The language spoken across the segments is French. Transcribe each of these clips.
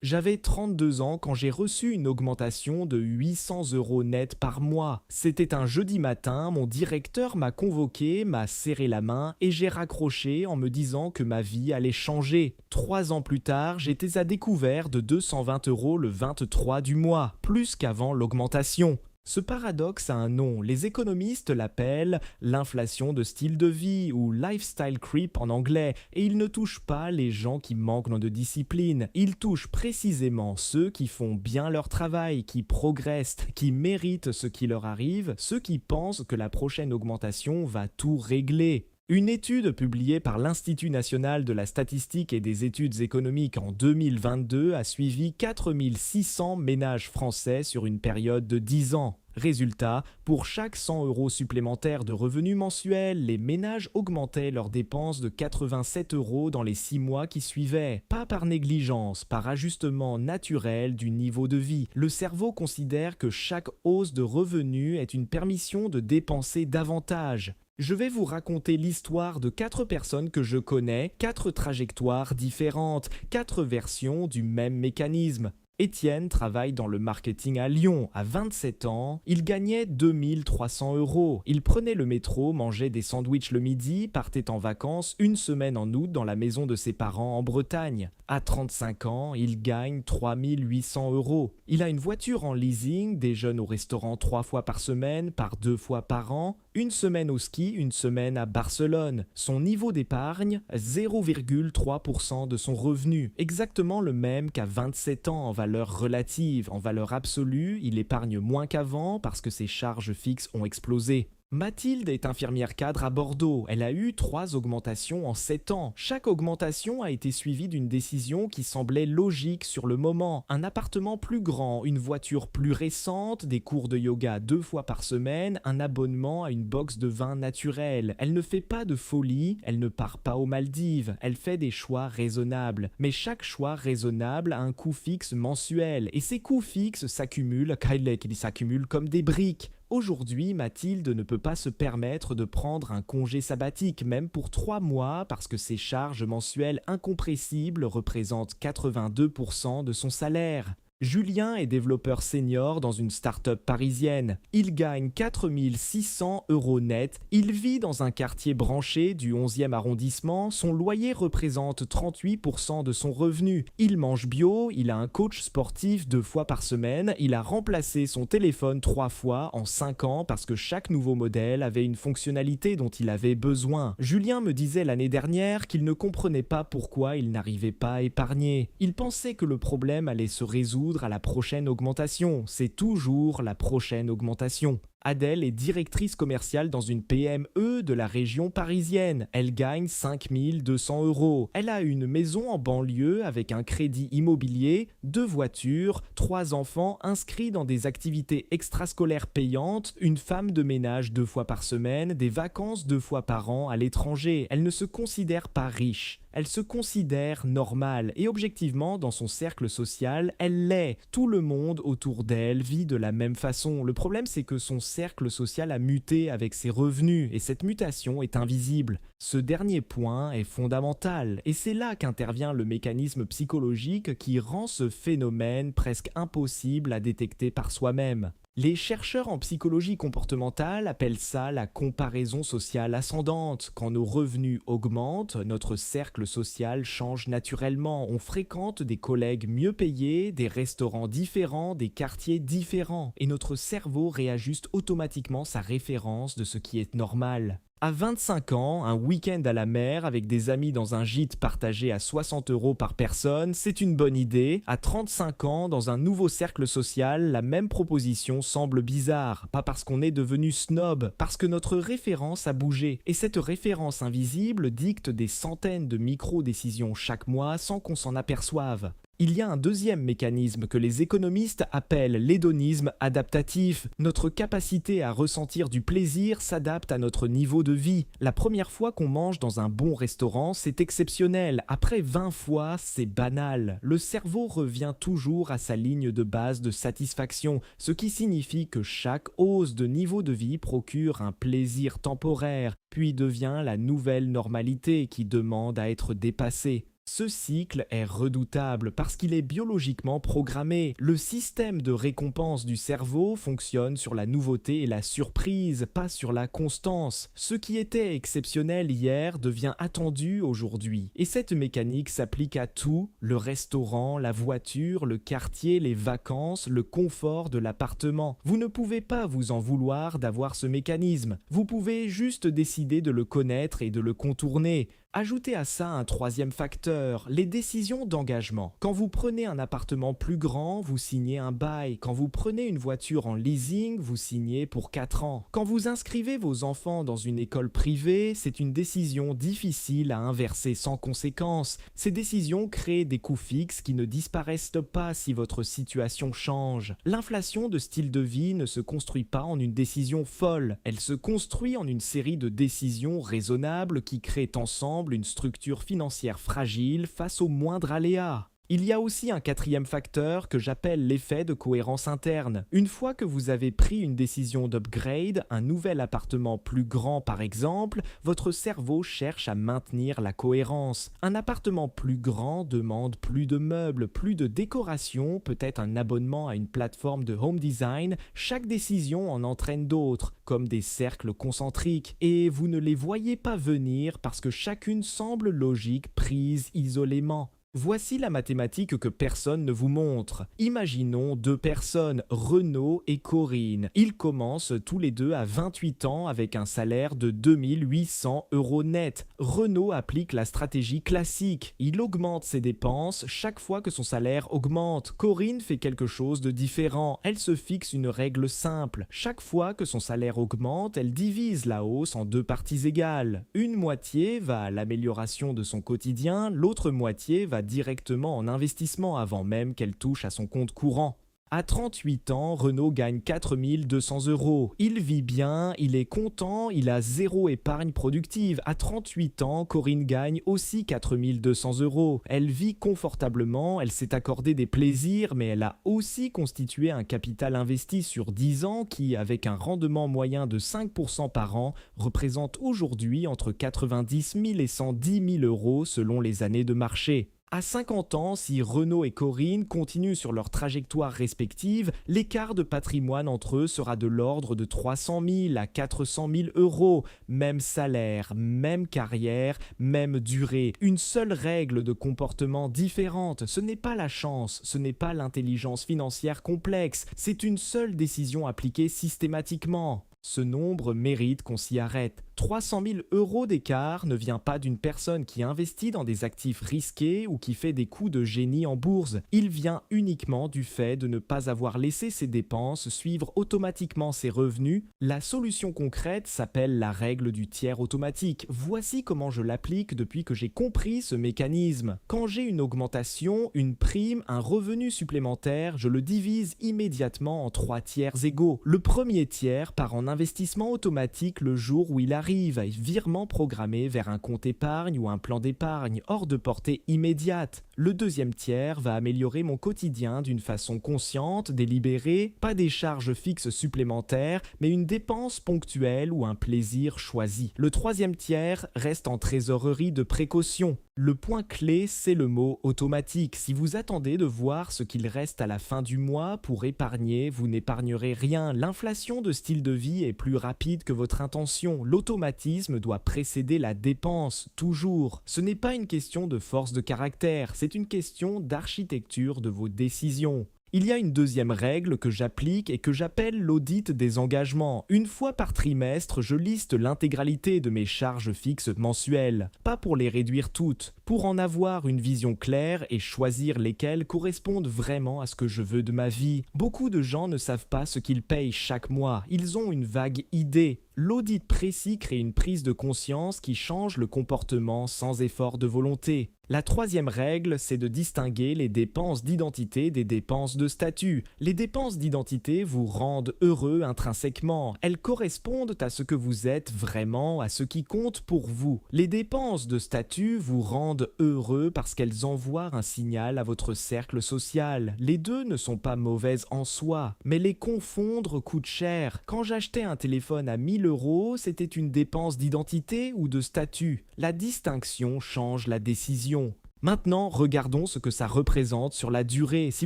J'avais 32 ans quand j'ai reçu une augmentation de 800 € net par mois. C'était un jeudi matin, mon directeur m'a convoqué, m'a serré la main et j'ai raccroché en me disant que ma vie allait changer. 3 ans plus tard, j'étais à découvert de 220 € le 23 du mois, plus qu'avant l'augmentation. Ce paradoxe a un nom, les économistes l'appellent l'inflation de style de vie ou lifestyle creep en anglais, et il ne touche pas les gens qui manquent de discipline, il touche précisément ceux qui font bien leur travail, qui progressent, qui méritent ce qui leur arrive, ceux qui pensent que la prochaine augmentation va tout régler. Une étude publiée par l'Institut national de la statistique et des études économiques en 2022 a suivi 4600 ménages français sur une période de 10 ans. Résultat, pour chaque 100 € supplémentaires de revenus mensuels, les ménages augmentaient leurs dépenses de 87 € dans les 6 mois qui suivaient. Pas par négligence, par ajustement naturel du niveau de vie. Le cerveau considère que chaque hausse de revenus est une permission de dépenser davantage. Je vais vous raconter l'histoire de 4 personnes que je connais, 4 trajectoires différentes, 4 versions du même mécanisme. Étienne travaille dans le marketing à Lyon. À 27 ans, il gagnait 2300 €. Il prenait le métro, mangeait des sandwichs le midi, partait en vacances une semaine en août dans la maison de ses parents en Bretagne. À 35 ans, il gagne 3800 €. Il a une voiture en leasing, déjeune au restaurant 3 fois par semaine, par 2 fois par an, une semaine au ski, une semaine à Barcelone. Son niveau d'épargne, 0,3% de son revenu, exactement le même qu'à 27 ans en valeur relative. En valeur absolue, il épargne moins qu'avant parce que ses charges fixes ont explosé. Mathilde est infirmière cadre à Bordeaux. Elle a eu 3 augmentations en 7 ans. Chaque augmentation a été suivie d'une décision qui semblait logique sur le moment. Un appartement plus grand, une voiture plus récente, des cours de yoga 2 fois par semaine, un abonnement à une box de vin naturel. Elle ne fait pas de folie, elle ne part pas aux Maldives. Elle fait des choix raisonnables. Mais chaque choix raisonnable a un coût fixe mensuel. Et ces coûts fixes s'accumulent, qu'ils s'accumulent comme des briques. Aujourd'hui, Mathilde ne peut pas se permettre de prendre un congé sabbatique, même pour 3 mois, parce que ses charges mensuelles incompressibles représentent 82% de son salaire. Julien est développeur senior dans une start-up parisienne. Il gagne 4600 € net. Il vit dans un quartier branché du 11e arrondissement. Son loyer représente 38% de son revenu. Il mange bio, il a un coach sportif 2 fois par semaine. Il a remplacé son téléphone 3 fois en 5 ans parce que chaque nouveau modèle avait une fonctionnalité dont il avait besoin. Julien me disait l'année dernière qu'il ne comprenait pas pourquoi il n'arrivait pas à épargner. Il pensait que le problème allait se résoudre à la prochaine augmentation. C'est toujours la prochaine augmentation. Adèle est directrice commerciale dans une PME de la région parisienne. Elle gagne 5200 €. Elle a une maison en banlieue avec un crédit immobilier, 2 voitures, 3 enfants inscrits dans des activités extrascolaires payantes, une femme de ménage 2 fois par semaine, des vacances 2 fois par an à l'étranger. Elle ne se considère pas riche. Elle se considère normale et objectivement dans son cercle social, elle l'est. Tout le monde autour d'elle vit de la même façon. Le problème c'est que son cercle social a muté avec ses revenus et cette mutation est invisible. Ce dernier point est fondamental et c'est là qu'intervient le mécanisme psychologique qui rend ce phénomène presque impossible à détecter par soi-même. Les chercheurs en psychologie comportementale appellent ça la comparaison sociale ascendante. Quand nos revenus augmentent, notre cercle social change naturellement. On fréquente des collègues mieux payés, des restaurants différents, des quartiers différents. Et notre cerveau réajuste automatiquement sa référence de ce qui est normal. À 25 ans, un week-end à la mer avec des amis dans un gîte partagé à 60 € par personne, c'est une bonne idée. À 35 ans, dans un nouveau cercle social, la même proposition semble bizarre. Pas parce qu'on est devenu snob, parce que notre référence a bougé. Et cette référence invisible dicte des centaines de micro-décisions chaque mois sans qu'on s'en aperçoive. Il y a un deuxième mécanisme que les économistes appellent l'hédonisme adaptatif. Notre capacité à ressentir du plaisir s'adapte à notre niveau de vie. La première fois qu'on mange dans un bon restaurant, c'est exceptionnel. Après 20 fois, c'est banal. Le cerveau revient toujours à sa ligne de base de satisfaction, ce qui signifie que chaque hausse de niveau de vie procure un plaisir temporaire, puis devient la nouvelle normalité qui demande à être dépassée. Ce cycle est redoutable parce qu'il est biologiquement programmé. Le système de récompense du cerveau fonctionne sur la nouveauté et la surprise, pas sur la constance. Ce qui était exceptionnel hier devient attendu aujourd'hui. Et cette mécanique s'applique à tout: le restaurant, la voiture, le quartier, les vacances, le confort de l'appartement. Vous ne pouvez pas vous en vouloir d'avoir ce mécanisme. Vous pouvez juste décider de le connaître et de le contourner. Ajoutez à ça un troisième facteur, les décisions d'engagement. Quand vous prenez un appartement plus grand, vous signez un bail. Quand vous prenez une voiture en leasing, vous signez pour 4 ans. Quand vous inscrivez vos enfants dans une école privée, c'est une décision difficile à inverser sans conséquence. Ces décisions créent des coûts fixes qui ne disparaissent pas si votre situation change. L'inflation de style de vie ne se construit pas en une décision folle. Elle se construit en une série de décisions raisonnables qui créent ensemble une structure financière fragile face aux moindres aléas. Il y a aussi un quatrième facteur que j'appelle l'effet de cohérence interne. Une fois que vous avez pris une décision d'upgrade, un nouvel appartement plus grand par exemple, votre cerveau cherche à maintenir la cohérence. Un appartement plus grand demande plus de meubles, plus de décoration, peut-être un abonnement à une plateforme de home design. Chaque décision en entraîne d'autres, comme des cercles concentriques, et vous ne les voyez pas venir parce que chacune semble logique prise isolément. Voici la mathématique que personne ne vous montre. Imaginons deux personnes, Renaud et Corinne. Ils commencent tous les deux à 28 ans avec un salaire de 2800 € net. Renaud applique la stratégie classique. Il augmente ses dépenses chaque fois que son salaire augmente. Corinne fait quelque chose de différent. Elle se fixe une règle simple. Chaque fois que son salaire augmente, elle divise la hausse en deux parties égales. Une moitié va à l'amélioration de son quotidien, l'autre moitié va directement en investissement avant même qu'elle touche à son compte courant. À 38 ans, Renaud gagne 4200 €. Il vit bien, il est content, il a zéro épargne productive. À 38 ans, Corinne gagne aussi 4200 €. Elle vit confortablement, elle s'est accordé des plaisirs, mais elle a aussi constitué un capital investi sur 10 ans qui, avec un rendement moyen de 5% par an, représente aujourd'hui entre 90 000 et 110 000 € selon les années de marché. À 50 ans, si Renaud et Corinne continuent sur leur trajectoire respective, l'écart de patrimoine entre eux sera de l'ordre de 300 000 à 400 000 €. Même salaire, même carrière, même durée. Une seule règle de comportement différente. Ce n'est pas la chance, ce n'est pas l'intelligence financière complexe. C'est une seule décision appliquée systématiquement. Ce nombre mérite qu'on s'y arrête. 300 000 € d'écart ne vient pas d'une personne qui investit dans des actifs risqués ou qui fait des coups de génie en bourse. Il vient uniquement du fait de ne pas avoir laissé ses dépenses suivre automatiquement ses revenus. La solution concrète s'appelle la règle du tiers automatique. Voici comment je l'applique depuis que j'ai compris ce mécanisme. Quand j'ai une augmentation, une prime, un revenu supplémentaire, je le divise immédiatement en 3 tiers égaux. Le premier tiers part en investissement automatique le jour où il arrive, virement programmé vers un compte épargne ou un plan d'épargne hors de portée immédiate. Le deuxième tiers va améliorer mon quotidien d'une façon consciente, délibérée, pas des charges fixes supplémentaires, mais une dépense ponctuelle ou un plaisir choisi. Le troisième tiers reste en trésorerie de précaution. Le point clé, c'est le mot automatique. Si vous attendez de voir ce qu'il reste à la fin du mois pour épargner, vous n'épargnerez rien. L'inflation de style de vie est plus rapide que votre intention. L'automatisme doit précéder la dépense, toujours. Ce n'est pas une question de force de caractère, c'est une question d'architecture de vos décisions. Il y a une deuxième règle que j'applique et que j'appelle l'audit des engagements. Une fois par trimestre, je liste l'intégralité de mes charges fixes mensuelles. Pas pour les réduire toutes, pour en avoir une vision claire et choisir lesquelles correspondent vraiment à ce que je veux de ma vie. Beaucoup de gens ne savent pas ce qu'ils payent chaque mois. Ils ont une vague idée. L'audit précis crée une prise de conscience qui change le comportement sans effort de volonté. La troisième règle, c'est de distinguer les dépenses d'identité des dépenses de statut. Les dépenses d'identité vous rendent heureux intrinsèquement. Elles correspondent à ce que vous êtes vraiment, à ce qui compte pour vous. Les dépenses de statut vous rendent heureux parce qu'elles envoient un signal à votre cercle social. Les deux ne sont pas mauvaises en soi, mais les confondre coûte cher. Quand j'achetais un téléphone à 1000 €, c'était une dépense d'identité ou de statut. La distinction change la décision. Maintenant, regardons ce que ça représente sur la durée. Si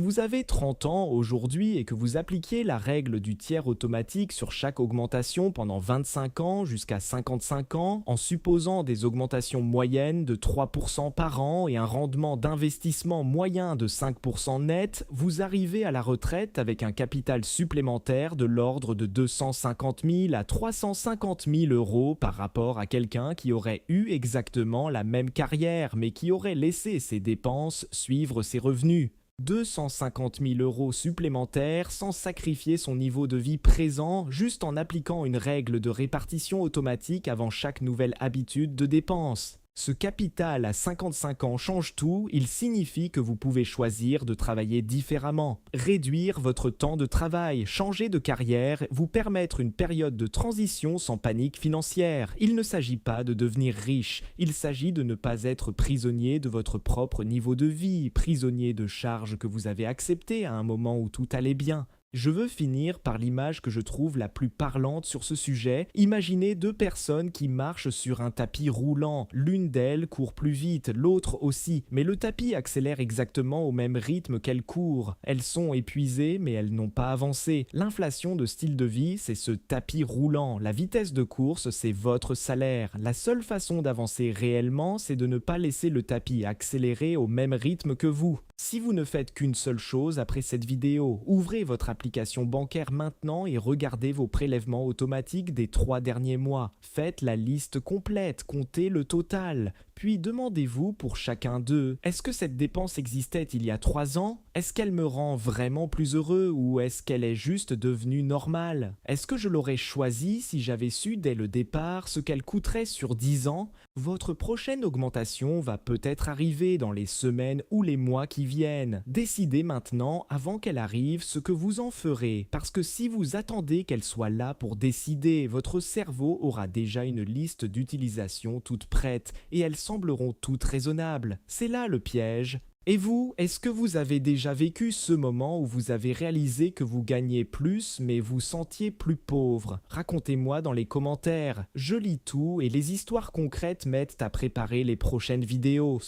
vous avez 30 ans aujourd'hui et que vous appliquiez la règle du tiers automatique sur chaque augmentation pendant 25 ans jusqu'à 55 ans, en supposant des augmentations moyennes de 3% par an et un rendement d'investissement moyen de 5% net, vous arrivez à la retraite avec un capital supplémentaire de l'ordre de 250 000 à 350 000 euros par rapport à quelqu'un qui aurait eu exactement la même carrière mais qui aurait laissé ses dépenses suivre ses revenus. 250 000 euros supplémentaires sans sacrifier son niveau de vie présent, juste en appliquant une règle de répartition automatique avant chaque nouvelle habitude de dépense. Ce capital à 55 ans change tout, il signifie que vous pouvez choisir de travailler différemment, réduire votre temps de travail, changer de carrière, vous permettre une période de transition sans panique financière. Il ne s'agit pas de devenir riche, il s'agit de ne pas être prisonnier de votre propre niveau de vie, prisonnier de charges que vous avez acceptées à un moment où tout allait bien. Je veux finir par l'image que je trouve la plus parlante sur ce sujet. Imaginez deux personnes qui marchent sur un tapis roulant. L'une d'elles court plus vite, l'autre aussi, mais le tapis accélère exactement au même rythme qu'elles courent. Elles sont épuisées, mais elles n'ont pas avancé. L'inflation de style de vie, c'est ce tapis roulant. La vitesse de course, c'est votre salaire. La seule façon d'avancer réellement, c'est de ne pas laisser le tapis accélérer au même rythme que vous. Si vous ne faites qu'une seule chose après cette vidéo, ouvrez votre application bancaire maintenant et regardez vos prélèvements automatiques des 3 derniers mois. Faites la liste complète, comptez le total. Puis demandez-vous pour chacun d'eux, est-ce que cette dépense existait il y a 3 ans? Est-ce qu'elle me rend vraiment plus heureux ou est-ce qu'elle est juste devenue normale? Est-ce que je l'aurais choisie si j'avais su dès le départ ce qu'elle coûterait sur 10 ans? Votre prochaine augmentation va peut-être arriver dans les semaines ou les mois qui viennent. Décidez maintenant, avant qu'elle arrive, ce que vous en ferez. Parce que si vous attendez qu'elle soit là pour décider, votre cerveau aura déjà une liste d'utilisation toute prête et elles sembleront toutes raisonnables. C'est là le piège. Et vous, est-ce que vous avez déjà vécu ce moment où vous avez réalisé que vous gagnez plus mais vous sentiez plus pauvre? Racontez-moi dans les commentaires. Je lis tout et les histoires concrètes m'aident à préparer les prochaines vidéos.